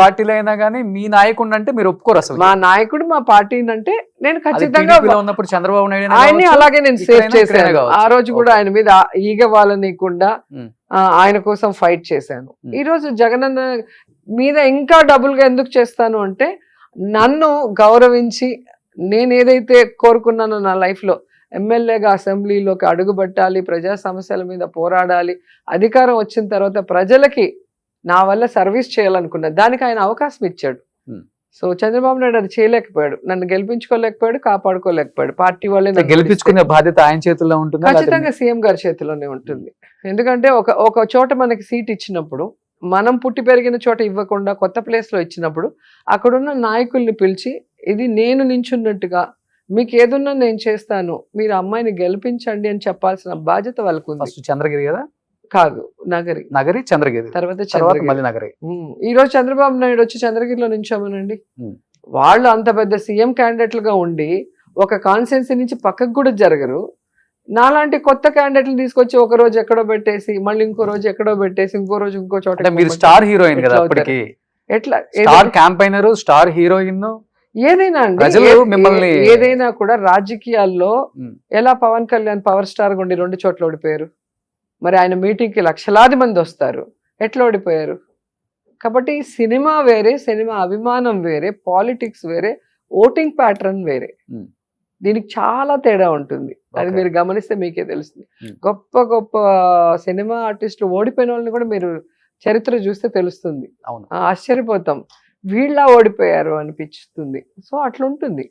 పార్టీలో అయినా కానీ మీ నాయకుడు అంటే మీరు ఒప్పుకోరు అసలు. మా నాయకుడు మా పార్టీ అంటే నేను అది ఖచ్చితంగా TDP లో ఉన్నప్పుడు చంద్రబాబు నాయుడు అయినా ఆయన్ని కావచ్చు, అలాగే నేను సేవ్ ఇక్కడైనా చేశాను. కావచ్చు. ఆ రోజు కూడా ఆయన మీద ఈగ వాళ్ళనీయకుండా ఉమ్. ఆయన కోసం ఫైట్ చేశాను. ఉమ్. ఈ రోజు జగనన్న మీద ఇంకా డబుల్ గా ఎందుకు చేస్తాను అంటే, నన్ను గౌరవించి నేను ఏదైతే కోరుకున్నానో నా లైఫ్ లో, ఎమ్మెల్యేగా అసెంబ్లీలోకి అడుగుపెట్టాలి, ప్రజా సమస్యల మీద పోరాడాలి, అధికారం వచ్చిన తర్వాత ప్రజలకి నా వల్ల సర్వీస్ చేయాలనుకున్నా, దానికి ఆయన అవకాశం ఇచ్చాడు. Hmm. సో చంద్రబాబు నాయుడు అది చేయలేకపోయాడు, నన్ను గెలిపించుకోలేకపోయాడు, కాపాడుకోలేకపోయాడు. పార్టీ వాళ్ళే నన్ను గెలిపించుకునే బాధ్యత ఆయన చేతుల్లో ఉంటుంది. ఖచ్చితంగా సీఎం గారి చేతిలోనే ఉంటుంది. ఎందుకంటే ఒక చోట మనకి సీట్ ఇచ్చినప్పుడు, మనం పుట్టి పెరిగిన చోట ఇవ్వకుండా కొత్త ప్లేస్ లో ఇచ్చినప్పుడు, అక్కడున్న నాయకుల్ని పిలిచి ఇది నేను నించున్నట్టుగా మీకు ఏదున్నా నేను చేస్తాను, మీరు అమ్మాయిని గెలిపించండి అని చెప్పాల్సిన బాధ్యత వాళ్ళకు ఉంది. ఫస్ట్ చంద్రగిరి కదా, కాదు నగరి, నగరి చంద్రగిరి, తర్వాత తర్వాత చంద్రగిరి. మళ్ళీ నగరి. ఈ రోజు చంద్రబాబు నాయుడు వచ్చి చంద్రగిరిలో నించోమనండి, వాళ్ళు అంత పెద్ద సీఎం క్యాండిడేట్లుగా ఉండి ఒక కాన్స్టిట్యున్సీ నుంచి పక్కకు కూడా జరగరు. నాలాంటి కొత్త క్యాండిడేట్లు తీసుకొచ్చి ఒక రోజు ఎక్కడో పెట్టేసి, మళ్ళీ ఇంకో రోజు ఎక్కడో పెట్టేసి, ఇంకో రోజు ఇంకో చోట. అంటే మీరు స్టార్ హీరోయిన్ కదా ఎట్లా అప్పటికి, ఎట్లా స్టార్ క్యాంపైనర్, స్టార్ హీరోయిన్. ఏదైనా అండి, ప్రజలు మిమ్మల్ని ఏదైనా కూడా రాజకీయాల్లో ఎలా పవన్ కళ్యాణ్ పవర్ స్టార్ ఉండి 2 చోట్ల ఓడిపోయారు, మరి ఆయన మీటింగ్ కి లక్షలాది మంది వస్తారు, ఎట్లా ఓడిపోయారు? కాబట్టి సినిమా వేరే, సినిమా అభిమానం వేరే, పాలిటిక్స్ వేరే, ఓటింగ్ ప్యాటర్న్ వేరే. దీనికి చాలా తేడా ఉంటుంది. అది మీరు గమనిస్తే మీకే తెలుస్తుంది. గొప్ప గొప్ప సినిమా ఆర్టిస్టులు ఓడిపోయిన వాళ్ళని కూడా మీరు చరిత్ర చూస్తే తెలుస్తుంది. ఆశ్చర్యపోతాం, వీళ్ళ ఓడిపోయారు అనిపిస్తుంది. సో అట్లా ఉంటుంది.